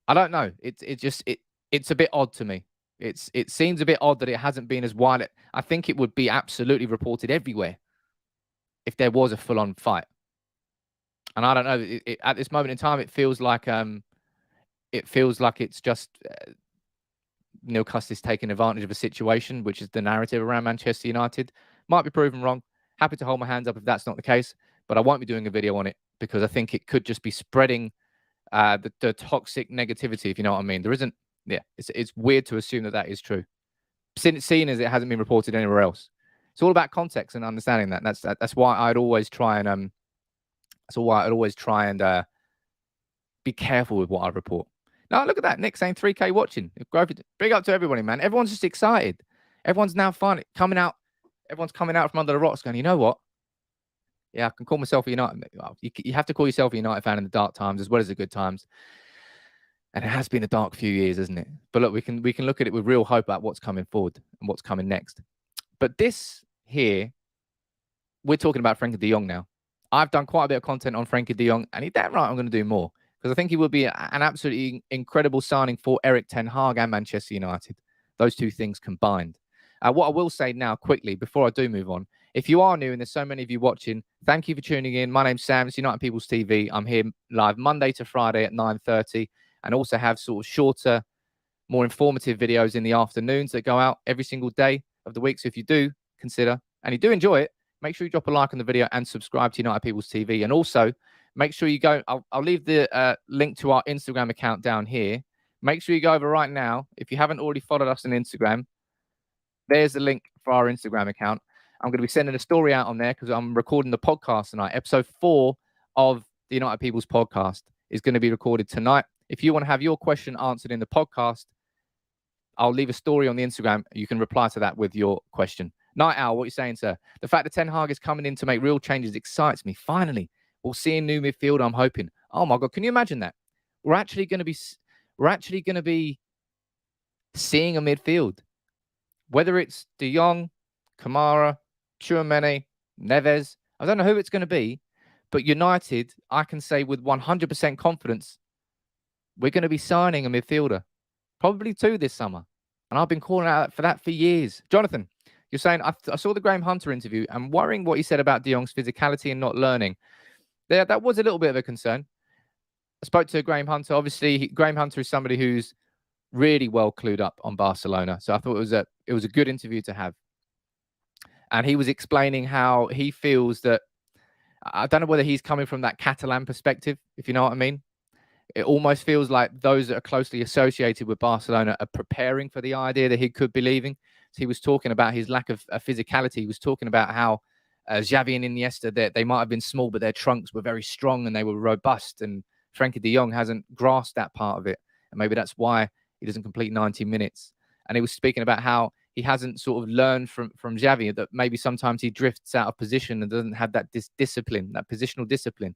I don't know. It's a bit odd to me. It seems a bit odd that it hasn't been as wide. I think it would be absolutely reported everywhere if there was a full-on fight. And I don't know. At this moment in time, it feels like it's just Neil Custard's taking advantage of a situation, which is the narrative around Manchester United. Might be proven wrong. Happy to hold my hands up if that's not the case, but I won't be doing a video on it because I think it could just be spreading the toxic negativity, if you know what I mean. There isn't, it's weird to assume that is true. seeing as it hasn't been reported anywhere else. It's all about context and understanding that. That's why I'd always try and be careful with what I report. Now look at that. Nick saying 3K watching. Big up to everybody, man. Everyone's just excited. Everyone's now coming out. Everyone's coming out from under the rocks going, you know what? Yeah, I can call myself a United. You have to call yourself a United fan in the dark times as well as the good times. And it has been a dark few years, isn't it? But look, we can look at it with real hope about what's coming forward and what's coming next. But this here, we're talking about Frenkie de Jong now. I've done quite a bit of content on Frenkie de Jong, and he's damn right I'm going to do more because I think he would be an absolutely incredible signing for Erik Ten Hag and Manchester United. Those two things combined. What I will say now quickly before I do move on, if you are new and there's so many of you watching, thank you for tuning in. My name's Sam. It's United People's TV. I'm here live Monday to Friday at 9:30 and also have sort of shorter, more informative videos in the afternoons that go out every single day of the week. So if you do consider and you do enjoy it, make sure you drop a like on the video and subscribe to United People's TV. And also make sure you go, I'll leave the link to our Instagram account down here. Make sure you go over right now. If you haven't already followed us on Instagram, there's the link for our Instagram account. I'm going to be sending a story out on there because I'm recording the podcast tonight. Episode 4 of the United People's podcast is going to be recorded tonight. If you want to have your question answered in the podcast, I'll leave a story on the Instagram. You can reply to that with your question. Night Owl, what are you saying, sir? The fact that Ten Hag is coming in to make real changes excites me. Finally, we'll see a new midfield, I'm hoping. Oh my God, can you imagine that? We're actually going to be seeing a midfield. Whether it's De Jong, Kamara, Tchouaméni, Neves, I don't know who it's going to be, but United, I can say with 100% confidence, we're going to be signing a midfielder, probably 2 this summer. And I've been calling out for that for years. Jonathan, you're saying, I saw the Graham Hunter interview and worrying what he said about De Jong's physicality and not learning. That was a little bit of a concern. I spoke to Graham Hunter. Obviously, Graham Hunter is somebody who's really well clued up on Barcelona. So I thought it was a good interview to have. And he was explaining how he feels that, I don't know whether he's coming from that Catalan perspective, if you know what I mean. It almost feels like those that are closely associated with Barcelona are preparing for the idea that he could be leaving. So he was talking about his lack of physicality. He was talking about how Xavi and Iniesta, they might have been small, but their trunks were very strong and they were robust. And Frenkie de Jong hasn't grasped that part of it. And maybe that's why he doesn't complete 90 minutes. And he was speaking about how he hasn't sort of learned from Xavi that maybe sometimes he drifts out of position and doesn't have that discipline, that positional discipline.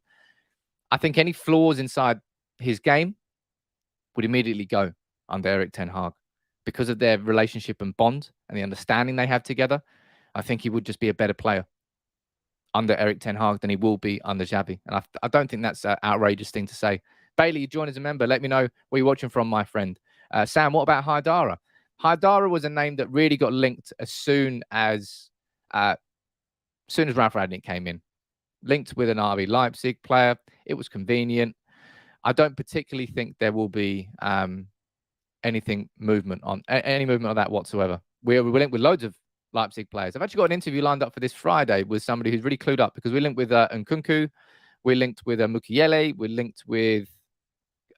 I think any flaws inside his game would immediately go under Erik Ten Hag because of their relationship and bond and the understanding they have together. I think he would just be a better player under Erik Ten Hag than he will be under Xavi. And I don't think that's an outrageous thing to say. Bailey, you join as a member. Let me know where you're watching from, my friend. Sam, what about Haidara? Haidara was a name that really got linked as soon as Ralf Rangnick came in. Linked with an RB Leipzig player. It was convenient. I don't particularly think there will be any movement on that whatsoever. We're linked with loads of Leipzig players. I've actually got an interview lined up for this Friday with somebody who's really clued up because we're linked with Nkunku, we're linked with Mukiele, we're linked with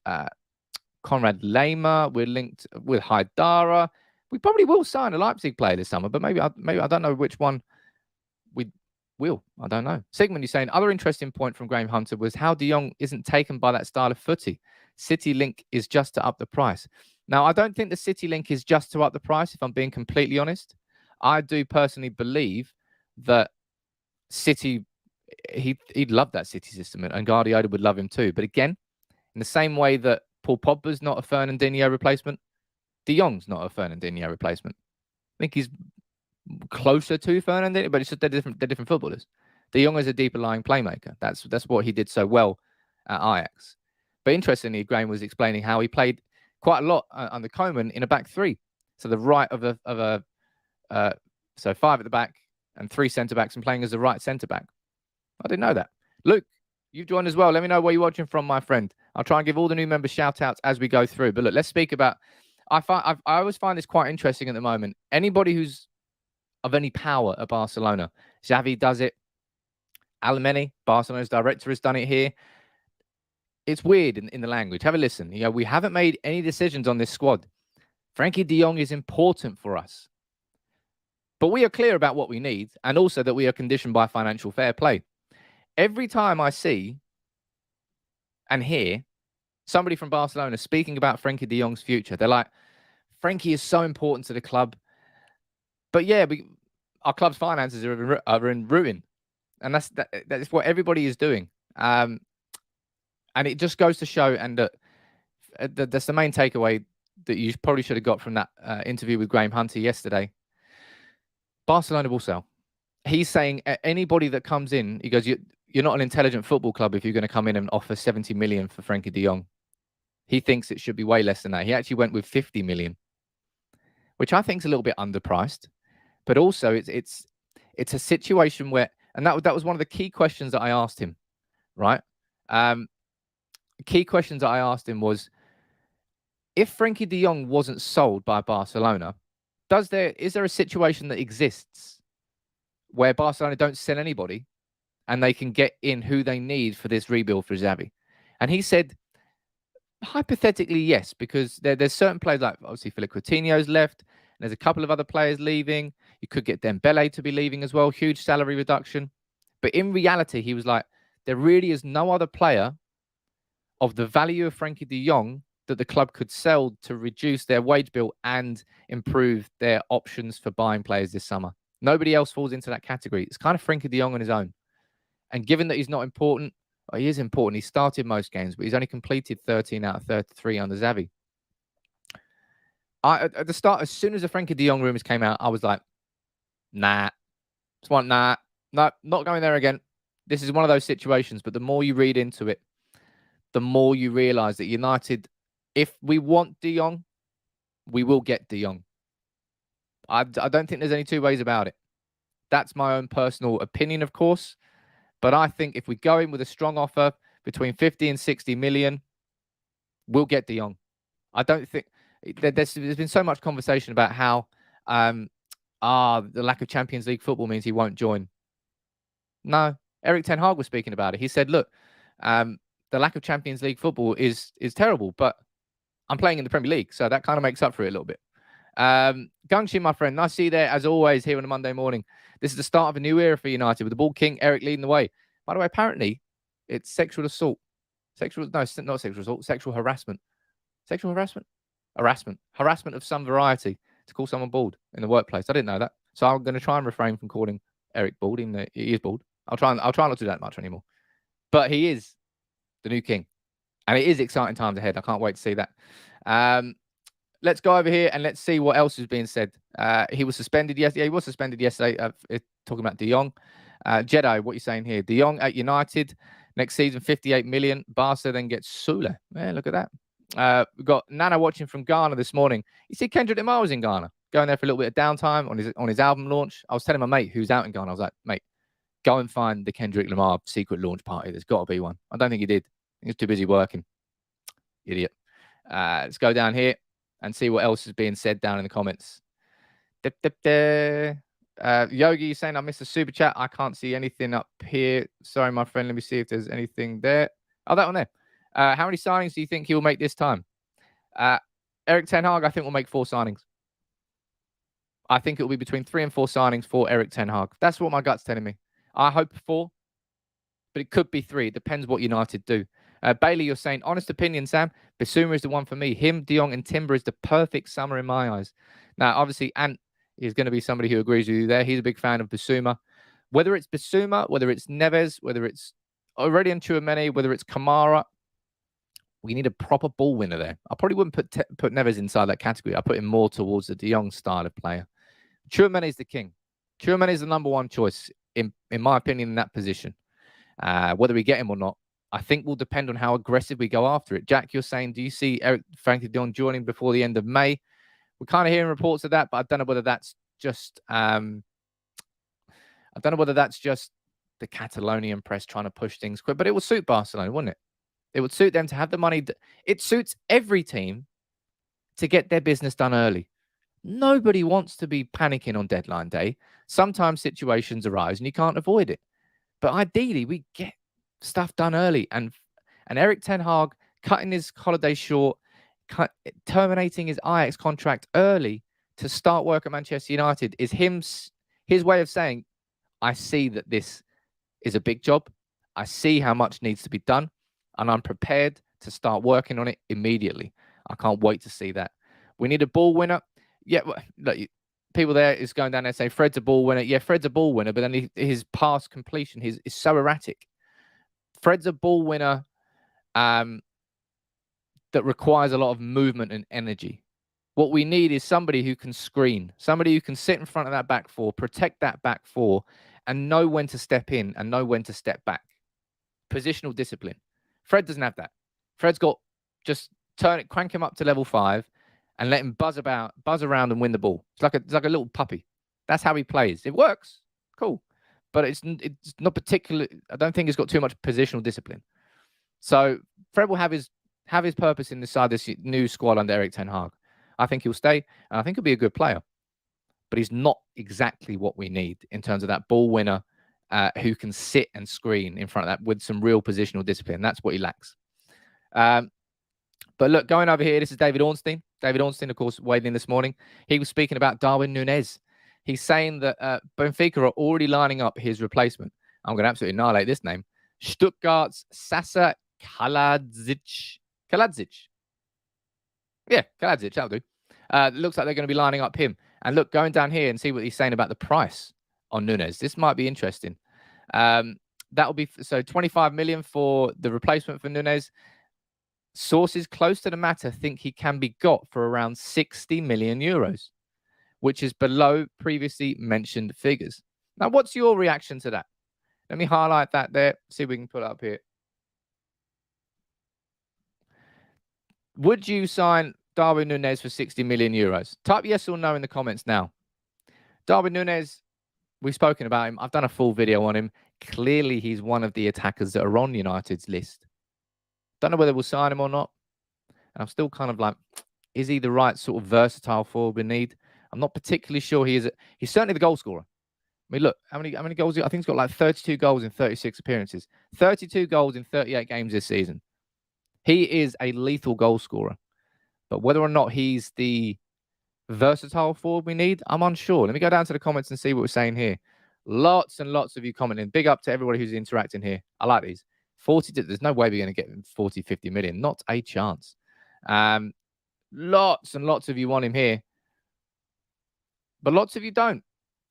Konrad Laimer, we're linked with Haidara. We probably will sign a Leipzig player this summer, but maybe I don't know which one we will. I don't know. Sigmund, you're saying other interesting point from Graham Hunter was how De Jong isn't taken by that style of footy. City link is just to up the price. Now, I don't think the City link is just to up the price, if I'm being completely honest. I do personally believe that City, he'd love that City system, and Guardiola would love him too. But again, in the same way that Paul Pogba's not a Fernandinho replacement, De Jong's not a Fernandinho replacement. I think he's closer to Fernandinho, but it's just they're different footballers. De Jong is a deeper lying playmaker. That's what he did so well at Ajax. But interestingly, Graham was explaining how he played quite a lot under Koeman in a back 3. So the right so 5 at the back and 3 centre backs and playing as the right centre back. I didn't know that. Luke, you've joined as well. Let me know where you're watching from, my friend. I'll try and give all the new members shout outs as we go through. But look, let's speak about. I always find this quite interesting at the moment. Anybody who's of any power at Barcelona, Xavi does it. Alemany, Barcelona's director, has done it here. It's weird in the language. Have a listen. We haven't made any decisions on this squad. Frenkie de Jong is important for us. But we are clear about what we need, and also that we are conditioned by financial fair play. Every time I see and hear somebody from Barcelona speaking about Frenkie de Jong's future, they're like, Frenkie is so important to the club. But yeah, our club's finances are in ruin. And that's what everybody is doing. And it just goes to show, and that's the main takeaway that you probably should have got from that interview with Graham Hunter yesterday. Barcelona will sell. He's saying anybody that comes in, he goes, you're not an intelligent football club if you're going to come in and offer 70 million for Frenkie de Jong. He thinks it should be way less than that. He actually went with 50 million, which I think is a little bit underpriced. But also, it's a situation where, and that was one of the key questions that I asked him, right? Key questions that I asked him was, if Frenkie de Jong wasn't sold by Barcelona, is there a situation that exists where Barcelona don't sell anybody and they can get in who they need for this rebuild for Xavi? And he said, hypothetically, yes, because there's certain players, like obviously Philippe Coutinho's left, and there's a couple of other players leaving. You could get Dembele to be leaving as well, huge salary reduction. But in reality, he was like, there really is no other player of the value of Frenkie de Jong that the club could sell to reduce their wage bill and improve their options for buying players this summer. Nobody else falls into that category. It's kind of Frenkie de Jong on his own. And given that he's not important, well, he is important. He started most games, but he's only completed 13 out of 33 under Xavi. At the start, as soon as the Frenkie de Jong rumors came out, I was like, nah. No, not going there again. This is one of those situations, but the more you read into it, the more you realise that United, if we want de Jong, we will get de Jong. I don't think there's any two ways about it. That's my own personal opinion, of course. But I think if we go in with a strong offer between 50 and 60 million, we'll get de Jong. I don't think there's been so much conversation about how the lack of Champions League football means he won't join. No, Erik Ten Hag was speaking about it. He said, look, the lack of Champions League football is terrible, but I'm playing in the Premier League, so that kind of makes up for it a little bit. Gungshi, my friend, nice to see you there as always here on a Monday morning. This is the start of a new era for United with the ball king Erik leading the way. By the way, apparently it's sexual assault. Not sexual assault, sexual harassment. Sexual harassment? Harassment of some variety to call someone bald in the workplace. I didn't know that. So I'm going to try and refrain from calling Erik bald, even though he is bald. I'll try not to do that much anymore. But he is the new king. And it is exciting times ahead. I can't wait to see that. Let's go over here and let's see what else is being said. He was suspended yesterday. He was suspended yesterday. Talking about de Jong. Jedi, what are you saying here? De Jong at United. Next season, 58 million. Barca then gets Sule. Man, look at that. We've got Nana watching from Ghana this morning. You see Kendrick Lamar was in Ghana. Going there for a little bit of downtime on his album launch. I was telling my mate who's out in Ghana, I was like, mate, go and find the Kendrick Lamar secret launch party. There's got to be one. I don't think he did. He was too busy working. Idiot. Let's go down here and see what else is being said down in the comments. Yogi saying I missed a super chat. I can't see anything up here. Sorry, my friend. Let me see if there's anything there. Oh, that one there. How many signings do you think he will make this time? Erik Ten Hag, I think, will make 4 signings. I think it will be between 3 and 4 signings for Erik Ten Hag. That's what my gut's telling me. I hope 4, but it could be 3. It depends what United do. Bailey, you're saying, honest opinion, Sam, Bissouma is the one for me. Him, de Jong, and Timber is the perfect summer in my eyes. Now, obviously, Ant is going to be somebody who agrees with you there. He's a big fan of Bissouma. Whether it's Bissouma, whether it's Neves, whether it's Aurelien Tchouameni, whether it's Kamara, we need a proper ball winner there. I probably wouldn't put Neves inside that category. I put him more towards the de Jong style of player. Tchouameni is the king. Tchouameni is the number one choice, in my opinion, in that position. Whether we get him or not, I think will depend on how aggressive we go after it. Jack, you're saying, do you see Frenkie de Jong joining before the end of May? We're kind of hearing reports of that, but I don't know whether that's just the Catalonian press trying to push things quick. But it would suit Barcelona, wouldn't it? It would suit them to have the money. It suits every team to get their business done early. Nobody wants to be panicking on deadline day. Sometimes situations arise and you can't avoid it. But ideally, we get stuff done early. And Erik Ten Hag cutting his holiday short, terminating his Ajax contract early to start work at Manchester United is his way of saying, I see that this is a big job. I see how much needs to be done, and I'm prepared to start working on it immediately. I can't wait to see that. We need a ball winner. Yeah, look, people there is going down there saying Fred's a ball winner. Yeah, Fred's a ball winner, but then his pass completion is so erratic. Fred's a ball winner that requires a lot of movement and energy. What we need is somebody who can screen, somebody who can sit in front of that back four, protect that back four, and know when to step in and know when to step back. Positional discipline. Fred doesn't have that. Fred's got just crank him up to level 5 and let him buzz around and win the ball. It's like a little puppy. That's how he plays. It works. Cool. But it's not particular. I don't think he's got too much positional discipline. So Fred will have his purpose in this new squad under Erik Ten Hag. I think he'll stay, and I think he'll be a good player. But he's not exactly what we need in terms of that ball winner who can sit and screen in front of that with some real positional discipline. That's what he lacks. But look, going over here, this is David Ornstein. David Ornstein, of course, weighed in this morning. He was speaking about Darwin Núñez. He's saying that Benfica are already lining up his replacement. I'm going to absolutely annihilate this name. Stuttgart's Sasa Kaladzic. Yeah, Kaladzic, that'll do. Looks like they're going to be lining up him. And look, going down here and see what he's saying about the price on Núñez. This might be interesting. That will be, so 25 million for the replacement for Núñez. Sources close to the matter think he can be got for around 60 million euros, which is below previously mentioned figures. Now, what's your reaction to that? Let me highlight that there. See if we can put it up here. Would you sign Darwin Núñez for 60 million euros? Type yes or no in the comments now. Darwin Núñez, we've spoken about him. I've done a full video on him. Clearly, he's one of the attackers that are on United's list. Don't know whether we'll sign him or not. And I'm still kind of like, is he the right sort of versatile forward we need? I'm not particularly sure he is. He's certainly the goal scorer. I mean, look, how many goals? I think he's got like 32 goals in 36 appearances. 32 goals in 38 games this season. He is a lethal goal scorer. But whether or not he's the versatile forward we need, I'm unsure. Let me go down to the comments and see what we're saying here. Lots and lots of you commenting. Big up to everybody who's interacting here. I like these. 40, there's no way we're going to get 40, 50 million. Not a chance. Lots and lots of you want him here. But lots of you don't.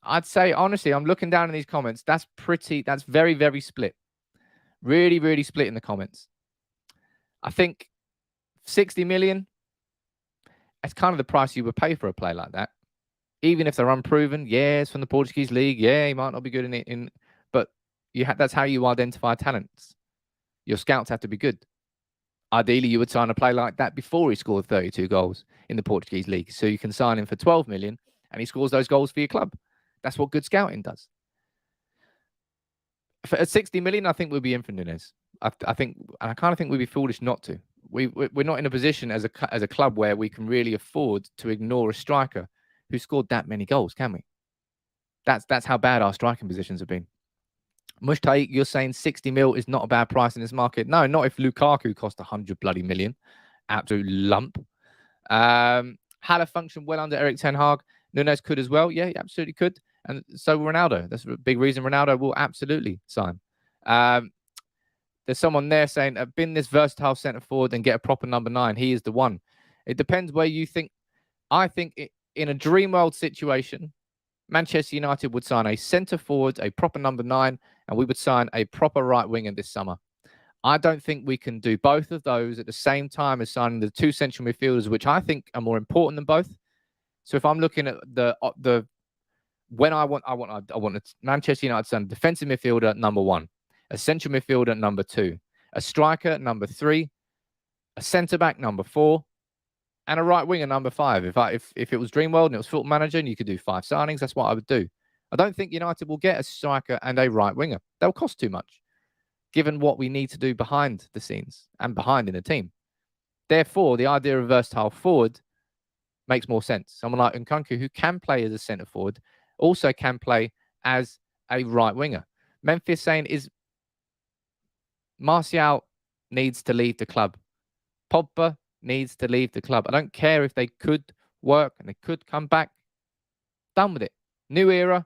I'd say, honestly, I'm looking down in these comments. That's very, very split. Really, really split in the comments. I think 60 million, that's kind of the price you would pay for a player like that. Even if they're unproven, yeah, it's from the Portuguese league. Yeah, he might not be good in it. But that's how you identify talents. Your scouts have to be good. Ideally, you would sign a player like that before he scored 32 goals in the Portuguese league. So you can sign him for 12 million and he scores those goals for your club. That's what good scouting does. At 60 million, I think we'll be in for Núñez. I kind of think we'd be foolish not to. We're not in a position as a club where we can really afford to ignore a striker who scored that many goals, can we? That's how bad our striking positions have been. Mushtaik, you're saying 60 mil is not a bad price in this market. No, not if Lukaku cost 100 bloody million. Absolute lump. Haller functioned well under Erik Ten Hag. Núñez could as well. Yeah, he absolutely could. And so Ronaldo. That's a big reason Ronaldo will absolutely sign. There's someone there saying, been this versatile centre forward and get a proper number 9. He is the one. It depends where you think. I think in a dream world situation, Manchester United would sign a centre forward, a proper number 9, and we would sign a proper right winger this summer. I don't think we can do both of those at the same time as signing the 2 central midfielders, which I think are more important than both. So if I'm looking at when I want a Manchester United sign defensive midfielder number 1, a central midfielder number 2, a striker number 3, a centre back number 4, and a right winger number 5. If it was Dreamworld and it was Football Manager and you could do 5 signings, that's what I would do. I don't think United will get a striker and a right winger. They'll cost too much, given what we need to do behind the scenes and behind in the team. Therefore, the idea of versatile forward makes more sense. Someone like Nkunku, who can play as a centre forward, also can play as a right winger. Memphis saying is Martial needs to leave the club. Pogba needs to leave the club. I don't care if they could work and they could come back. Done with it. New era,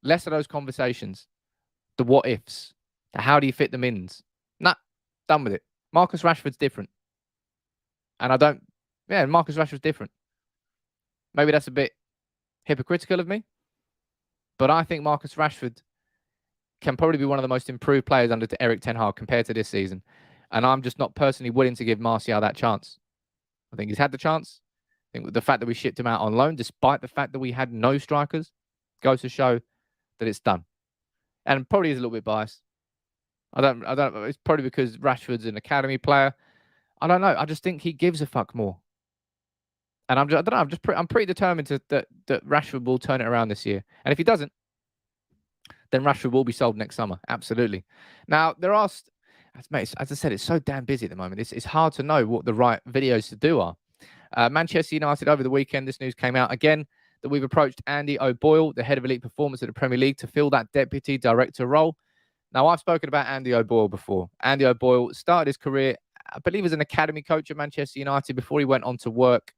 less of those conversations. The what ifs. The how do you fit them in? Nah, done with it. Marcus Rashford's different. And Marcus Rashford's different. Maybe that's a bit hypocritical of me. But I think Marcus Rashford can probably be one of the most improved players under Erik Ten Hag compared to this season. And I'm just not personally willing to give Martial that chance. I think he's had the chance. I think the fact that we shipped him out on loan, despite the fact that we had no strikers, goes to show that it's done. And probably is a little bit biased. I don't. It's probably because Rashford's an academy player. I don't know. I just think he gives a fuck more. And I don't know. I'm pretty determined that Rashford will turn it around this year. And if he doesn't, then Rashford will be sold next summer. Absolutely. Now there are, as I said, it's so damn busy at the moment. It's hard to know what the right videos to do are. Manchester United over the weekend. This news came out again that we've approached Andy O'Boyle, the head of elite performance at the Premier League, to fill that deputy director role. Now, I've spoken about Andy O'Boyle before. Andy O'Boyle started his career, I believe, as an academy coach at Manchester United before he went on to work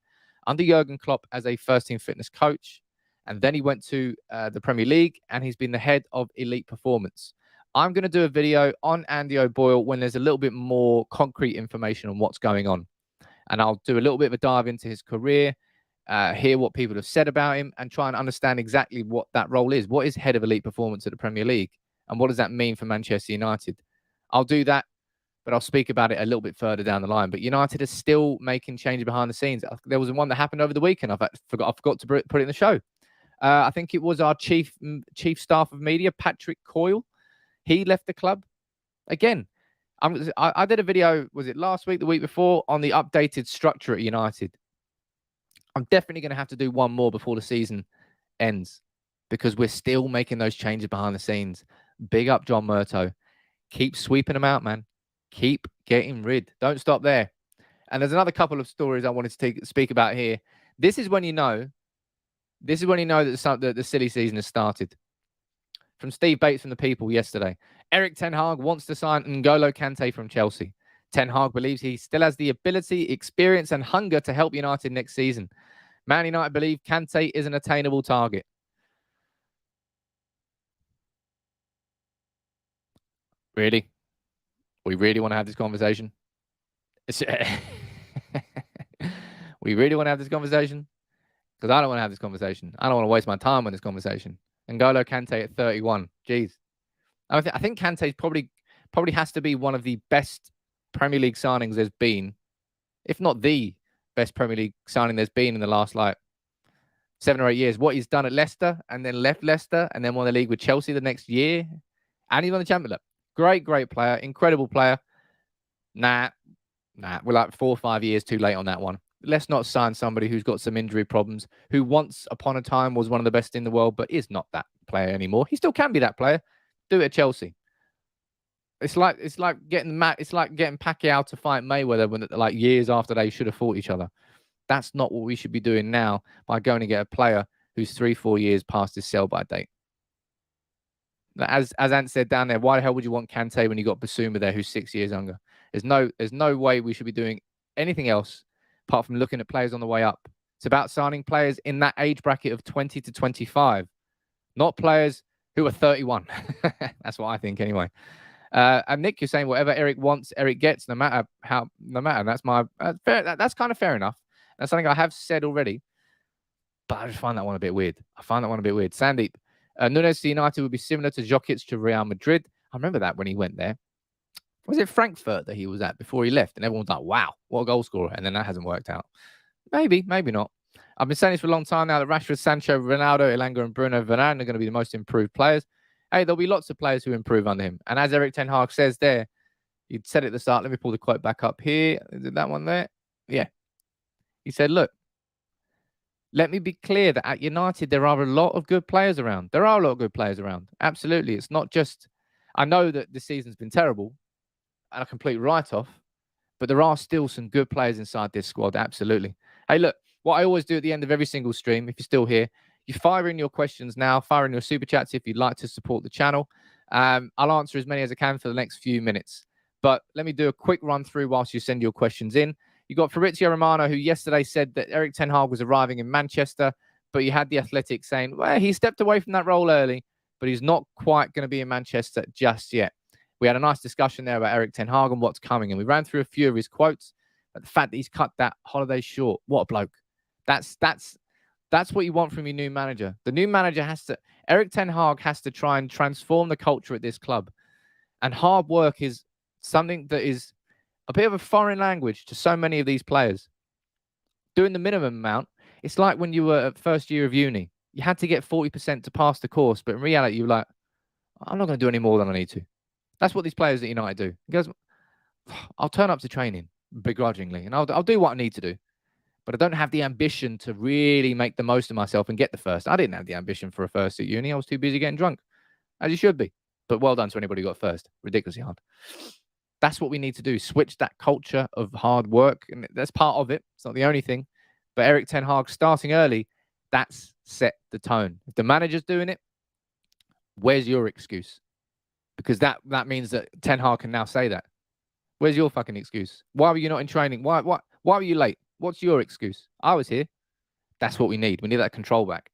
under Jurgen Klopp as a first-team fitness coach. And then he went to the Premier League, and he's been the head of elite performance. I'm going to do a video on Andy O'Boyle when there's a little bit more concrete information on what's going on. And I'll do a little bit of a dive into his career, hear what people have said about him, and try and understand exactly what that role is. What is head of elite performance at the Premier League? And what does that mean for Manchester United? I'll do that, but I'll speak about it a little bit further down the line. But United is still making changes behind the scenes. There was one that happened over the weekend. I forgot to put it in the show. I think it was our chief staff of media, Patrick Coyle. He left the club. Again, I did a video, was it last week, the week before, on the updated structure at United. I'm definitely going to have to do one more before the season ends because we're still making those changes behind the scenes. Big up John Murto. Keep sweeping them out, man. Keep getting rid. Don't stop there. And there's another couple of stories I wanted to speak about here. This is when you know that the silly season has started. From Steve Bates from The People yesterday. Erik Ten Hag wants to sign N'Golo Kante from Chelsea. Ten Hag believes he still has the ability, experience, and hunger to help United next season. Man United believe Kante is an attainable target. Really? We really want to have this conversation? We really want to have this conversation? Because I don't want to have this conversation. I don't want to waste my time on this conversation. N'Golo Kante at 31. Jeez. I think Kante probably has to be one of the best Premier League signings there's been, if not the best Premier League signing there's been in the last 7 or 8 years. What he's done at Leicester and then left Leicester and then won the league with Chelsea the next year. And he won the Champions League. Great player. Incredible player. Nah. We're 4 or 5 years too late on that one. Let's not sign somebody who's got some injury problems, who once upon a time was one of the best in the world, but is not that player anymore. He still can be that player. Do it at Chelsea. It's like getting Pacquiao to fight Mayweather when years after they should have fought each other. That's not what we should be doing now by going to get a player who's 3-4 years past his sell-by date. As Ant said down there, why the hell would you want Kante when you got Basuma there, who's 6 years younger? There's no way we should be doing anything else apart from looking at players on the way up. It's about signing players in that age bracket of 20 to 25, not players who are 31. That's what I think anyway. And Nick, you're saying whatever Erik wants, Erik gets, no matter. That's my fair. That's kind of fair enough. That's something I have said already, but I just find that one a bit weird. Sandeep, Nunes to United would be similar to Jokic to Real Madrid. I remember that when he went there. Was it Frankfurt that he was at before he left? And everyone was like, wow, what a goal scorer. And then that hasn't worked out. Maybe not. I've been saying this for a long time now that Rashford, Sancho, Ronaldo, Elanga, and Bruno Fernandes are going to be the most improved players. Hey, there'll be lots of players who improve under him. And as Erik Ten Hag says there, he said it at the start. Let me pull the quote back up here. Is it that one there? Yeah. He said, look, let me be clear that at United, there are a lot of good players around. Absolutely. It's not just, I know that the season's been terrible and a complete write-off, but there are still some good players inside this squad. Absolutely. Hey, look, what I always do at the end of every single stream, if you're still here, you fire in your questions now, fire in your super chats if you'd like to support the channel. I'll answer as many as I can for the next few minutes. But let me do a quick run through whilst you send your questions in. You got Fabrizio Romano, who yesterday said that Erik Ten Hag was arriving in Manchester But you had the Athletic saying, well, he stepped away from that role early, but he's not quite going to be in Manchester just yet. We had a nice discussion there about Erik Ten Hag and what's coming, and we ran through a few of his quotes. But the fact that he's cut that holiday short, what a bloke! That's what you want from your new manager. The new manager Erik Ten Hag has to try and transform the culture at this club, and hard work is something that is a bit of a foreign language to so many of these players. Doing the minimum amount, it's like when you were at first year of uni. You had to get 40% to pass the course, but in reality, you're like, I'm not going to do any more than I need to. That's what these players at United do. He goes, I'll turn up to training begrudgingly, and I'll do what I need to do. But I don't have the ambition to really make the most of myself and get the first. I didn't have the ambition for a first at uni. I was too busy getting drunk, as you should be. But well done to anybody who got first. Ridiculously hard. That's what we need to do. Switch that culture of hard work. And that's part of it. It's not the only thing. But Erik Ten Hag starting early, that's set the tone. If the manager's doing it, where's your excuse? Because that means that Ten Hag can now say that. Where's your fucking excuse? Why were you not in training? Why were you late? What's your excuse? I was here. That's what we need. We need that control back.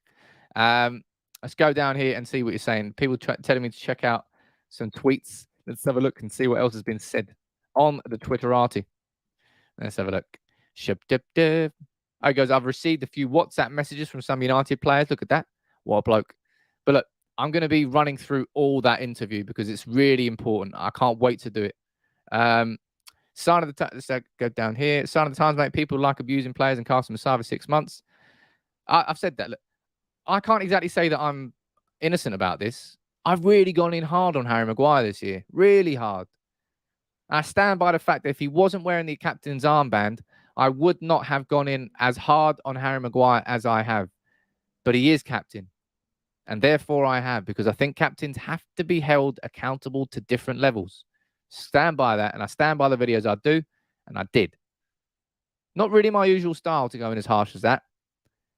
Let's go down here and see what you're saying. People telling me to check out some tweets. Let's have a look and see what else has been said on the Twitterati. Let's have a look. Oh, goes, I've received a few WhatsApp messages from some United players. Look at that. What a bloke. But look, I'm going to be running through all that interview because it's really important. I can't wait to do it. Sign of the Times. Let's go down here. Sign of the Times, mate. People like abusing players and casting them aside for 6 months. I've said that. Look, I can't exactly say that I'm innocent about this. I've really gone in hard on Harry Maguire this year. Really hard. I stand by the fact that if he wasn't wearing the captain's armband, I would not have gone in as hard on Harry Maguire as I have. But he is captain. And therefore I have, because I think captains have to be held accountable to different levels. Stand by that. And I stand by the videos I do. And I did. Not really my usual style to go in as harsh as that.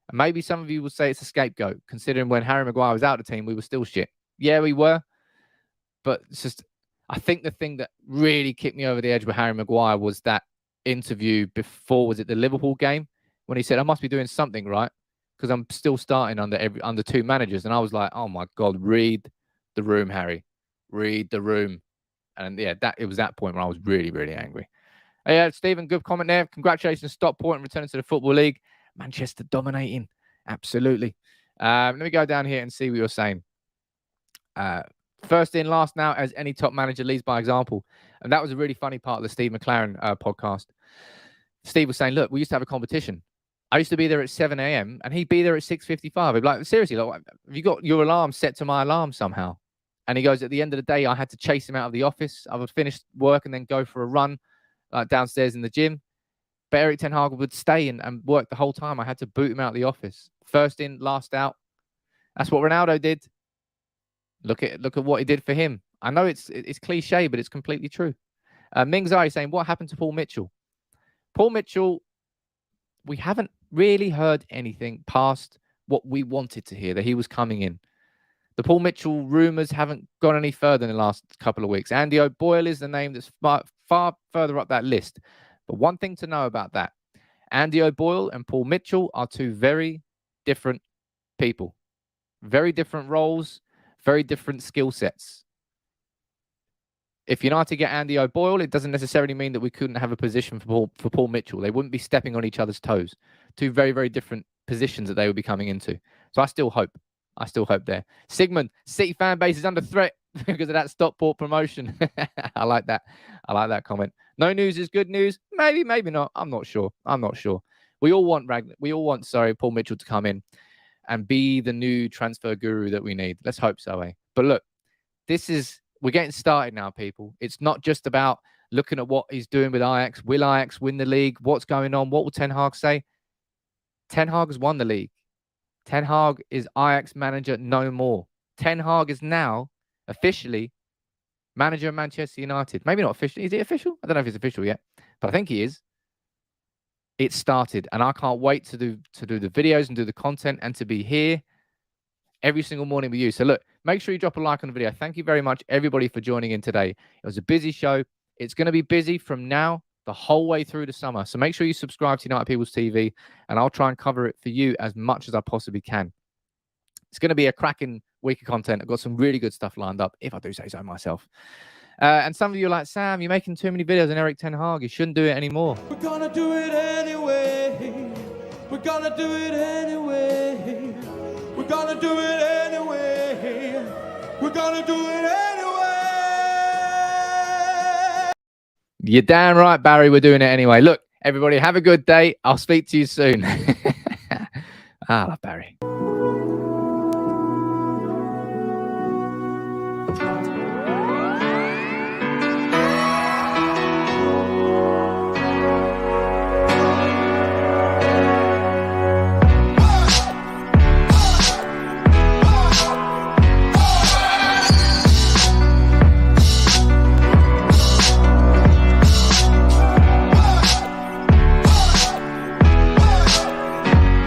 And maybe some of you will say it's a scapegoat, considering when Harry Maguire was out of the team, we were still shit. Yeah, we were. But it's just, I think the thing that really kicked me over the edge with Harry Maguire was that interview before, was it the Liverpool game? When he said, I must be doing something right because I'm still starting under two managers. And I was like, oh my God, read the room, Harry. Read the room. And yeah, it was that point where I was really, really angry. Yeah, Stephen, good comment there. Congratulations, Stockport and returning to the Football League. Manchester dominating. Absolutely. Let me go down here and see what you're saying. First in, last now, as any top manager leads by example. And that was a really funny part of the Steve McLaren podcast. Steve was saying, look, we used to have a competition. I used to be there at 7 a.m. and he'd be there at 6:55. I'd be like, seriously, like, have you got your alarm set to my alarm somehow? And he goes, at the end of the day, I had to chase him out of the office. I would finish work and then go for a run downstairs in the gym. But Erik Ten Hag would stay and work the whole time. I had to boot him out of the office. First in, last out. That's what Ronaldo did. Look at what he did for him. I know it's cliche, but it's completely true. Ming Zai saying, what happened to Paul Mitchell? Paul Mitchell, we haven't really heard anything past what we wanted to hear, that he was coming in. The Paul Mitchell rumours haven't gone any further in the last couple of weeks. Andy O'Boyle is the name that's far further up that list. But one thing to know about that, Andy O'Boyle and Paul Mitchell are two very different people. Very different roles, very different skill sets. If United get Andy O'Boyle, it doesn't necessarily mean that we couldn't have a position for Paul Mitchell. They wouldn't be stepping on each other's toes. Two very, very different positions that they would be coming into. So I still hope there. Sigmund, City fan base is under threat because of that Stockport promotion. I like that. I like that comment. No news is good news. Maybe, maybe not. I'm not sure. We all want Paul Mitchell to come in and be the new transfer guru that we need. Let's hope so, eh? But look, we're getting started now, people. It's not just about looking at what he's doing with Ajax. Will Ajax win the league? What's going on? What will Ten Hag say? Ten Hag has won the league. Ten Hag is Ajax manager no more. Ten Hag is now officially manager of Manchester United. Maybe not officially. Is it official? I don't know if it's official yet, but I think he is. It started, and I can't wait to do the videos and do the content and to be here every single morning with you. So look, make sure you drop a like on the video. Thank you very much, everybody, for joining in today. It was a busy show. It's going to be busy from now the whole way through the summer. So make sure you subscribe to United People's TV, and I'll try and cover it for you as much as I possibly can. It's going to be a cracking week of content. I've got some really good stuff lined up, if I do say so myself. And some of you are like, Sam, you're making too many videos on Erik Ten Hag. You shouldn't do it anymore.
We're gonna do it anyway. We're gonna do it anyway. We're gonna do it anyway. We're gonna do it anyway.
You're damn right, Barry. We're doing it anyway. Look, everybody, have a good day. I'll speak to you soon. I love Barry.